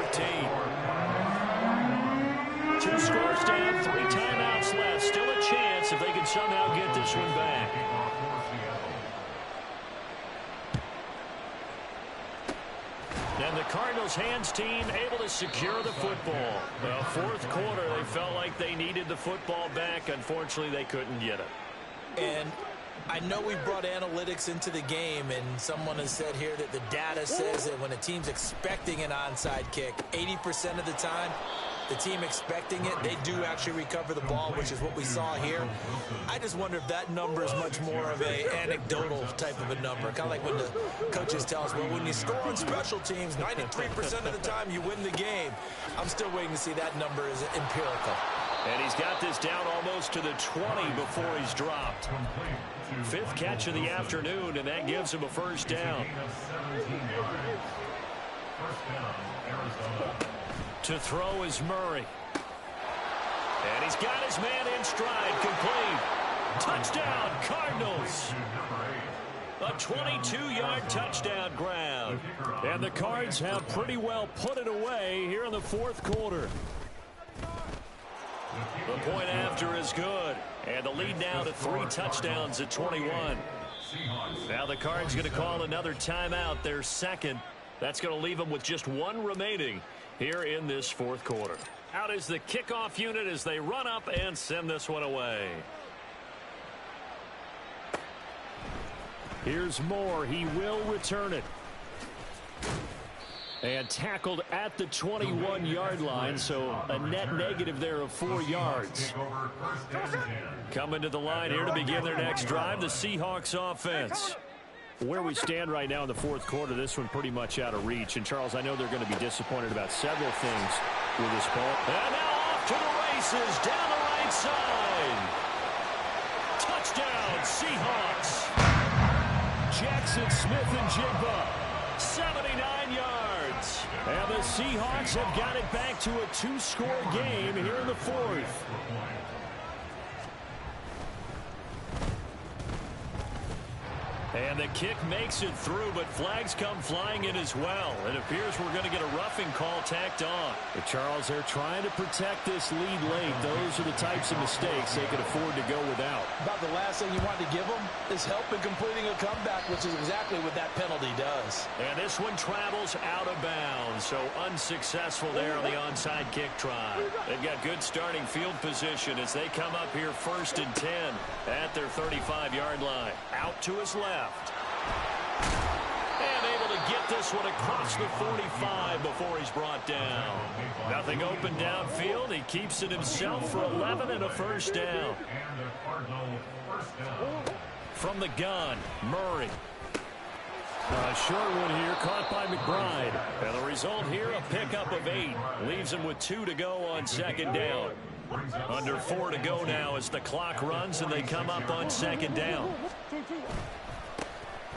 2 scores down, 3 timeouts left. Still a chance if they can somehow get this one back. And the Cardinals' hands team able to secure the football. Well, fourth quarter, they felt like they needed the football back. Unfortunately, they couldn't get it. And I know we brought analytics into the game, and someone has said here that the data says that when a team's expecting an onside kick, 80% of the time, the team expecting it, they do actually recover the ball, which is what we saw here. I just wonder if that number is much more of an anecdotal type of a number. Kind of like when the coaches tell us, well, when you score on special teams, 93% of the time you win the game. I'm still waiting to see that number is empirical. And he's got this down almost to the 20 before he's dropped. 5th catch of the afternoon, and that gives him a first down. To throw is Murray. And he's got his man in stride, complete. Touchdown, Cardinals. A 22-yard touchdown grab. And the Cards have pretty well put it away here in the fourth quarter. The point after is good. And the lead now to 3 touchdowns at 21. Now the Cards going to call another timeout, their second. That's going to leave them with just 1 remaining here in this fourth quarter. Out is the kickoff unit as they run up and send this one away. Here's Moore. He will return it. And tackled at the 21-yard line, so a net negative there of 4 yards. Coming to the line here to begin their next drive, the Seahawks offense. Where we stand right now in the fourth quarter, this one pretty much out of reach. And, Charles, I know they're going to be disappointed about several things with this ball. And now off to the races down the right side. Touchdown, Seahawks. Jackson Smith and Jigba. 79 yards. And the Seahawks have got it back to a 2-score game here in the fourth. And the kick makes it through, but flags come flying in as well. It appears we're going to get a roughing call tacked on. But Charles, they're trying to protect this lead late. Those are the types of mistakes they could afford to go without. About the last thing you want to give them is help in completing a comeback, which is exactly what that penalty does. And this one travels out of bounds, so unsuccessful there on the onside kick try. They've got good starting field position as they come up here 1st and 10 at their 35-yard line. Out to his left. And able to get this one across the 45 before he's brought down. Nothing open downfield. He keeps it himself for 11 and a first down. From the gun, Murray. A short one here, caught by McBride. And the result here, a pickup of 8. Leaves him with 2 to go on 2nd down. Under 4 to go now as the clock runs and they come up on 2nd down.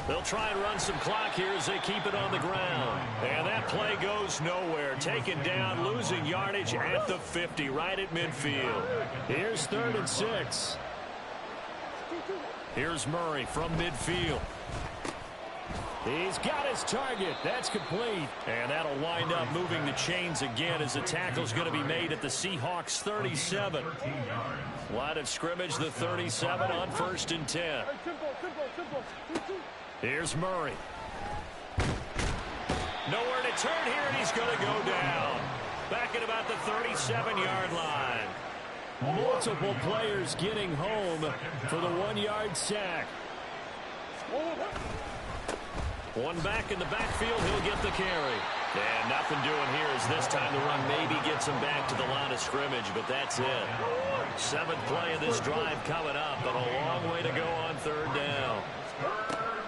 They'll try and run some clock here as they keep it on the ground. And that play goes nowhere. Taken down, losing yardage at the 50, right at midfield. Here's 3rd and 6. Here's Murray from midfield. He's got his target. That's complete. And that'll wind up moving the chains again as the tackle's going to be made at the Seahawks 37. Line of scrimmage, the 37 on 1st and 10. Here's Murray. Nowhere to turn here, and he's going to go down. Back at about the 37-yard line. Multiple players getting home for the 1-yard sack. One back in the backfield, he'll get the carry. And nothing doing here as this time the run maybe gets him back to the line of scrimmage, but that's it. 7th play of this drive coming up, but a long way to go on 3rd down.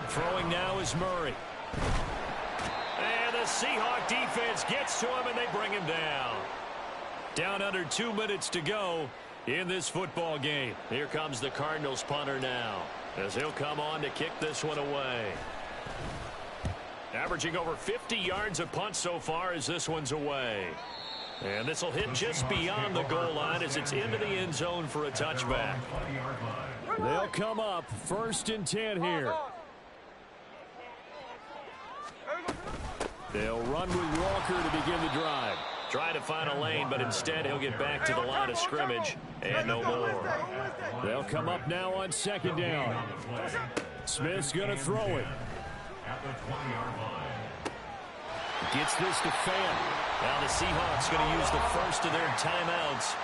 Throwing now is Murray. And the Seahawk defense gets to him, and they bring him down. Down under 2 minutes to go in this football game. Here comes the Cardinals punter now, as he'll come on to kick this one away. Averaging over 50 yards a punt so far as this one's away. And this will hit just beyond the goal line as it's into the end zone for a touchback. They'll come up 1st and 10 here. They'll run with Walker to begin the drive. Try to find a lane, but instead he'll get back to the line of scrimmage and no more. They'll come up now on 2nd down. Smith's going to throw it. Gets this to Fan. Now the Seahawks going to use the first of their timeouts,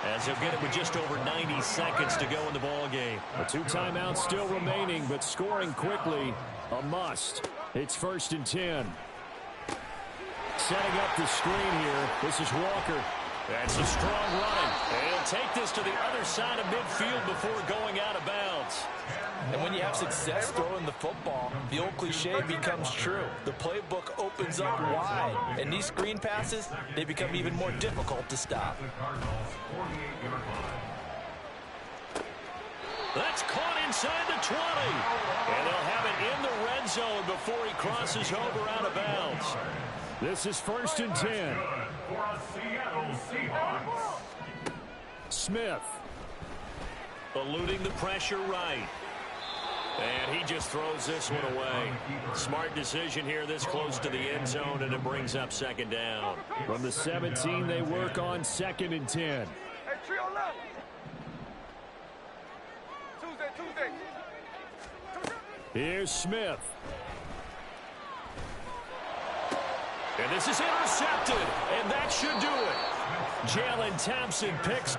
as they'll get it with just over 90 seconds to go in the ball game. The 2 timeouts still remaining, but scoring quickly, a must. It's 1st and 10. Setting up the screen here. This is Walker. That's a strong run. And he'll take this to the other side of midfield before going out of bounds. And when you have success throwing the football, the old cliche becomes true. The playbook opens up wide, and these screen passes, they become even more difficult to stop. That's caught inside the 20. And they'll have it in the red zone before he crosses over out of bounds. This is 1st and 10. Smith. Eluding the pressure right. And he just throws this one away. Smart decision here this close to the end zone, and it brings up 2nd down. From the 17, they work on 2nd and 10. Here's Smith. And this is intercepted, and that should do it. Jalen Thompson picks.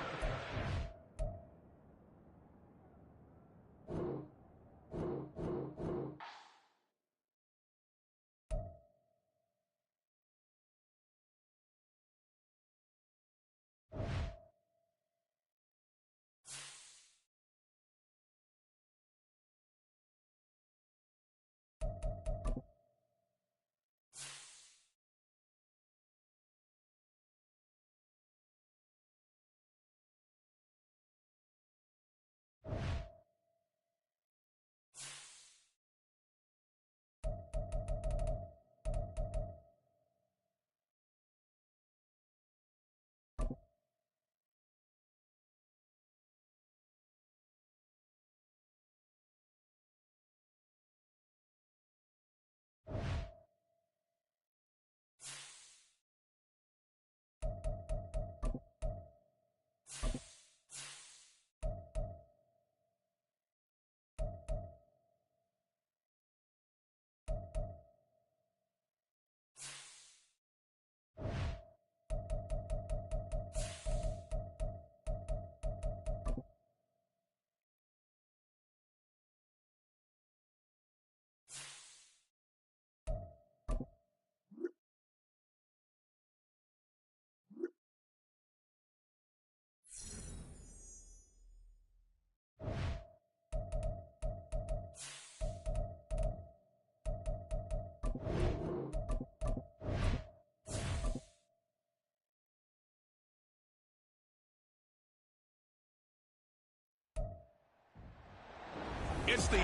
It's the...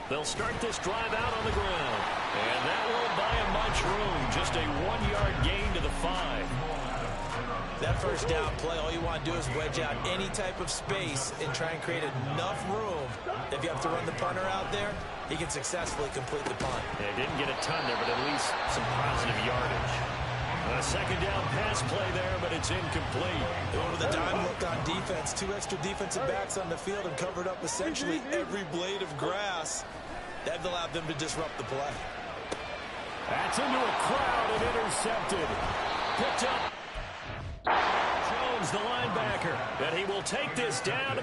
They'll start this drive out on the ground. And that won't buy him much room. Just a 1-yard gain to the 5. That first down play, all you want to do is wedge out any type of space and try and create enough room. If you have to run the punter out there, he can successfully complete the punt. They didn't get a ton there, but at least some positive yardage. A 2nd down pass play there, but it's incomplete. They went with a dime look on defense. 2 extra defensive backs on the field and covered up essentially every blade of grass. That allowed them to disrupt the play. That's into a crowd and intercepted. Picked up. Jones, the linebacker, and he will take this down.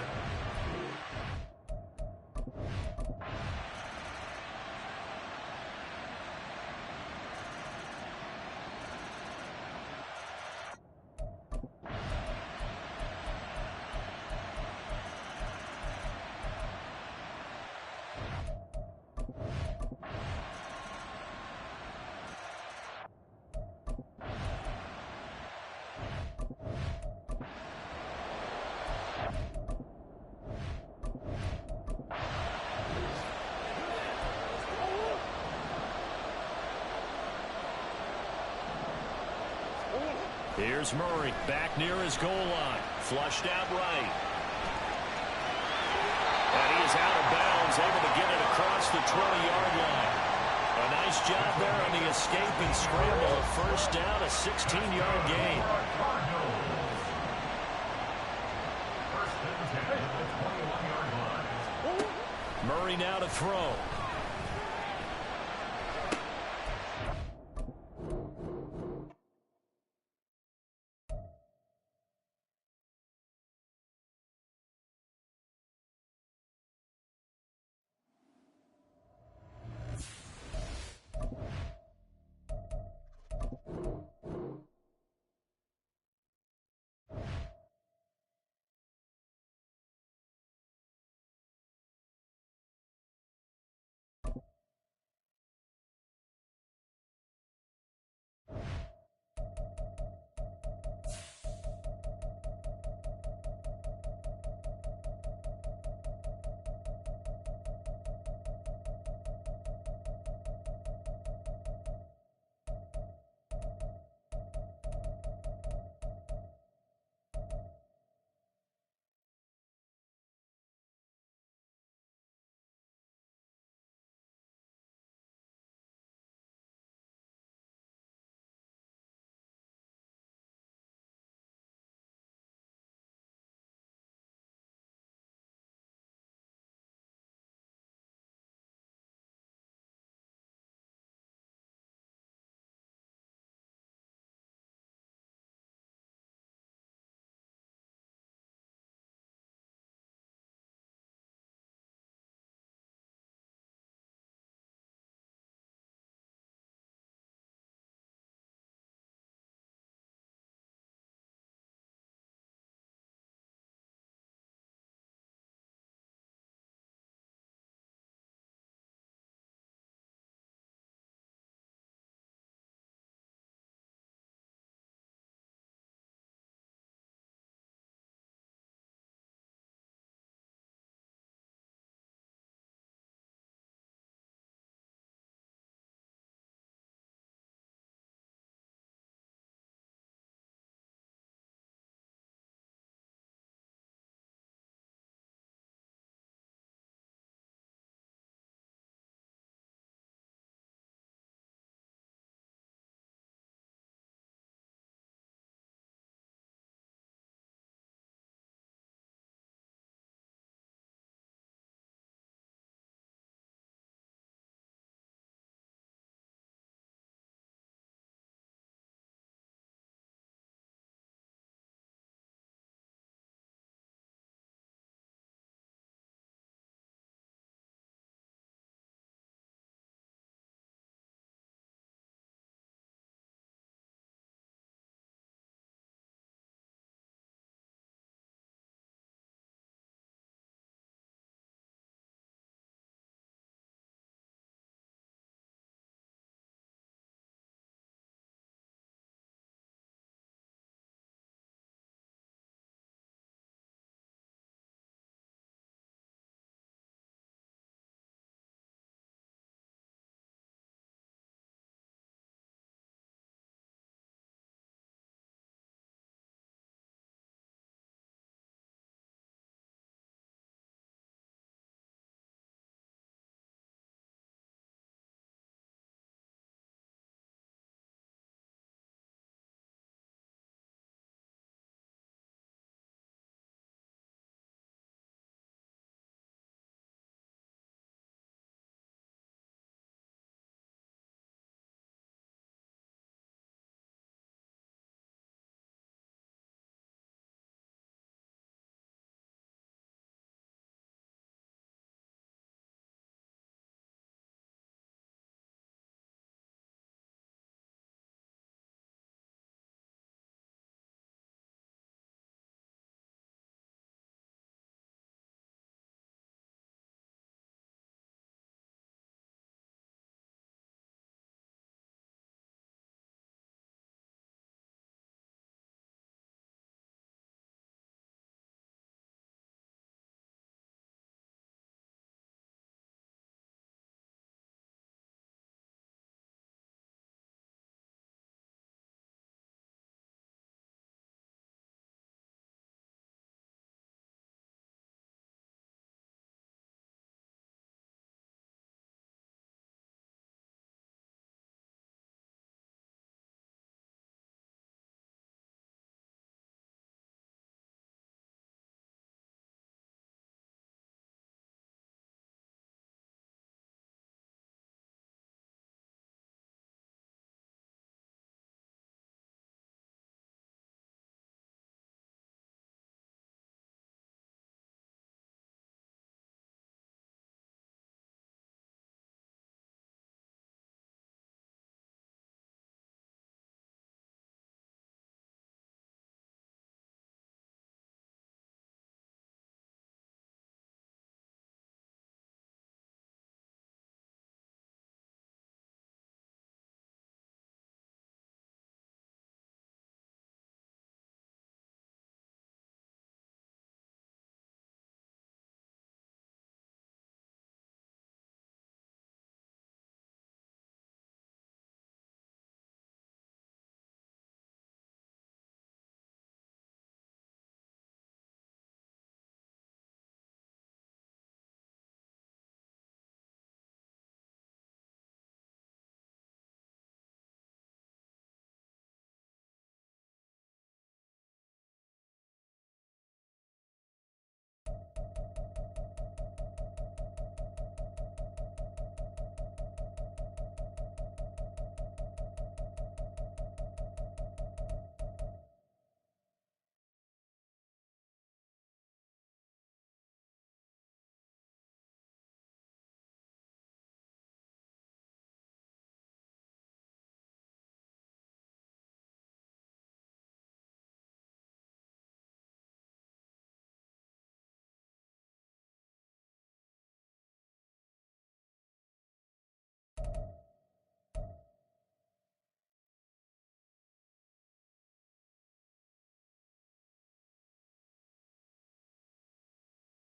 Here's Murray back near his goal line. Flushed out right. And he is out of bounds, able to get it across the 20-yard line. A nice job there on the escape and scramble. A first down, a 16-yard gain. Murray now to throw.